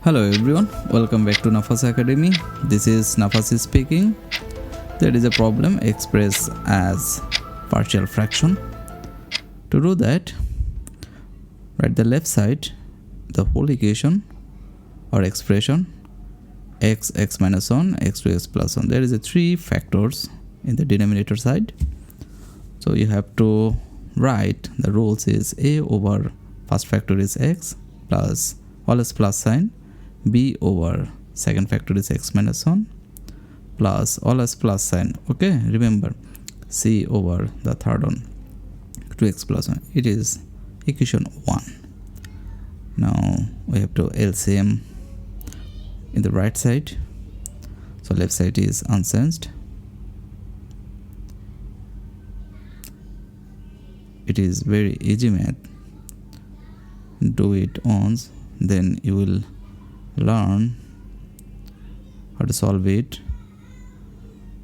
Hello everyone, welcome back to Nafas Academy. This is Nafas speaking. There is a problem expressed as partial fraction. To do that, write the left side the whole equation or expression x minus 1, x to x plus 1. There is a 3 factors in the denominator side. So you have to write the rules is a over first factor is x plus always plus sign, b over second factor is x minus 1 plus always plus sign. Okay, remember c over the third one 2x plus 1. It is equation 1. Now we have to LCM in the right side. So left side is unchanged. It is very easy math. Do it once, then you will learn how to solve it.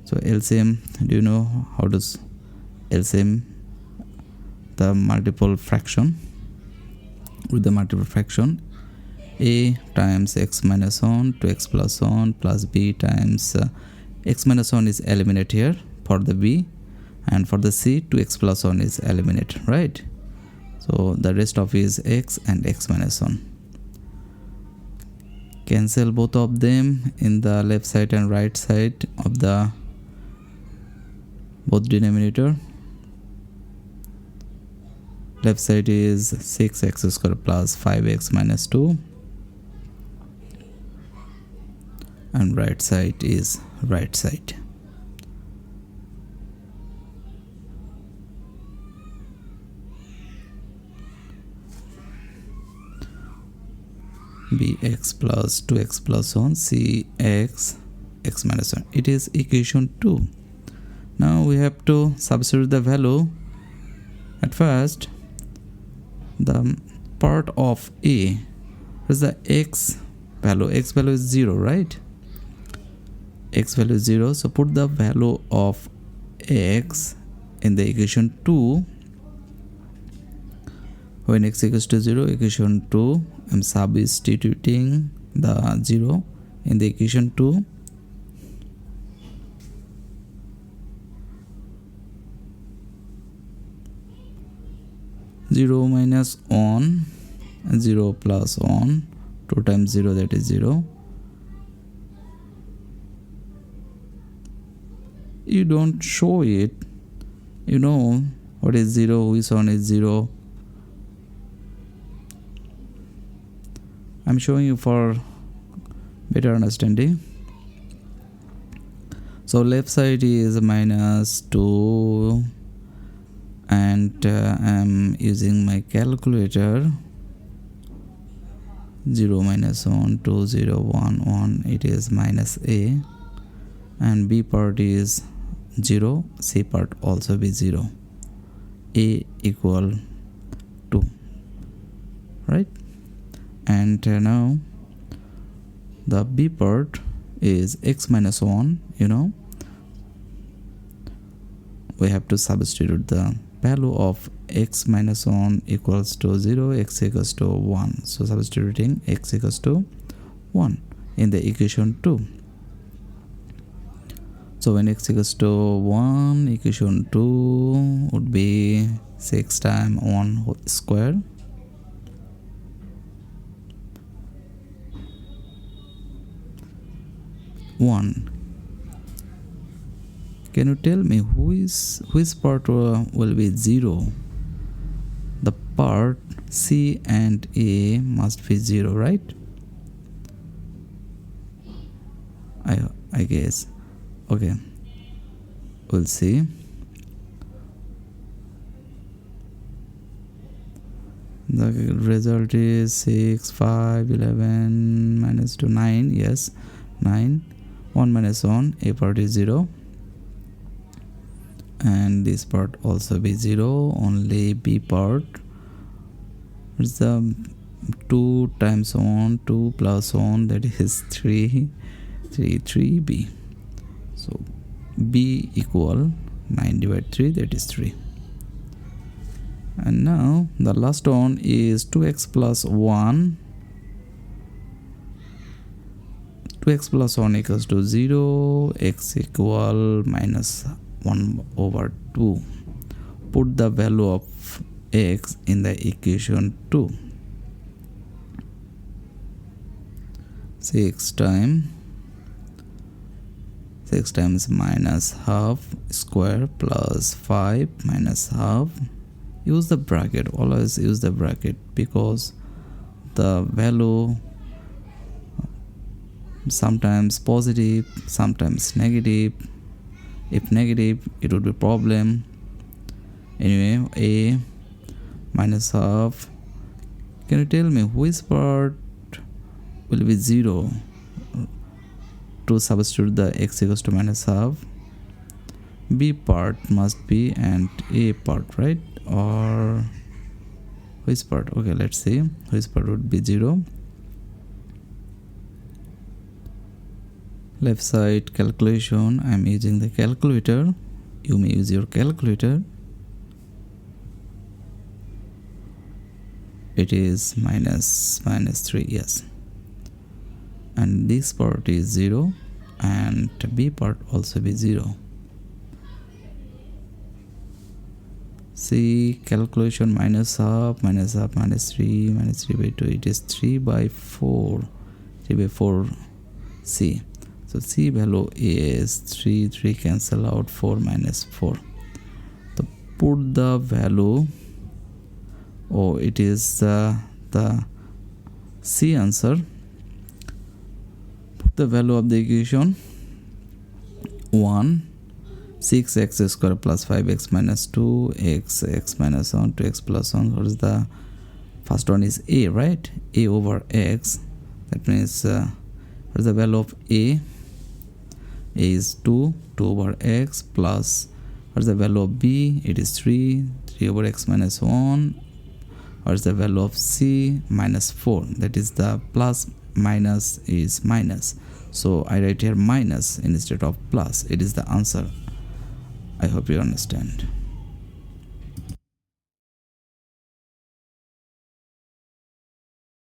So LCM, do you know how to LCM the multiple fraction? With the multiple fraction, a times x minus 1 to x plus 1 plus b times x minus 1 is eliminated here for the b, and for the c 2x plus 1 is eliminated, right? So the rest of is x and x minus 1. Cancel both of them in the left side and right side of the both denominator. Left side is 6x squared plus 5x minus 2, and right side is right side. bx plus 2x plus 1 cx x minus 1. It is equation 2. Now we have to substitute the value. At first, the part of a is the x value. X value is 0, right? X value is 0. So put the value of x in the equation 2. When x equals to 0, equation 2, I'm substituting the 0 in the equation 2. Zero minus 1, 0 plus 1, 2 times 0, that is 0. You don't show it. You know what is 0, which one is 0. I'm showing you for better understanding. So left side is minus 2, and I'm using my calculator. 0 minus 1, 2, 0, 1, 1. It is minus a, and b part is 0, c part also be 0. A equal 2, right? And now the b part is x minus 1. You know, we have to substitute the value of x minus 1 equals to 0, x equals to 1. So substituting x equals to 1 in the equation 2. So when x equals to 1, equation 2 would be 6 times 1 whole square. Can you tell me which part will be 0? The part C and A must be 0, right? I guess. Okay, we'll see. The result is 6, 5, 11, minus 2, 9. Yes, 9. 1 minus 1, a part is 0, and this part also be 0. Only b part is the 2 times 1, 2 plus 1, that is 3, 3b. So b equal 9 divided 3, that is 3. And now the last one is 2x plus 1 2x plus 1 equals to 0, x equal minus 1 over 2. Put the value of x in the equation 2. 6 times minus half square plus 5 minus half. Use the bracket, always use the bracket, because the value sometimes positive, sometimes negative. If negative, it would be problem. Anyway, a minus half. Can you tell me which part will be 0 to substitute the x equals to minus half? B part must be and a part, right? Or which part? Okay, let's see which part would be 0. Left side calculation, I am using the calculator. You may use your calculator. It is minus 3, yes. And this part is 0 and B part also be 0. See, calculation minus half, minus 3 by 2, it is 3 by 4 C. So C value is 3 cancel out, 4 minus 4. So put the value, it is the C answer. Put the value of the equation 1, 6x square plus 5x minus 2, x minus 1, 2x plus 1. What is the first one? Is a, right? A over x. That means what is the value of a? A is 2 over x plus what is the value of b? It is 3 over x minus 1. What is the value of c? Minus 4. That is the plus minus is minus. So I write here minus instead of plus. It is the answer. I hope you understand.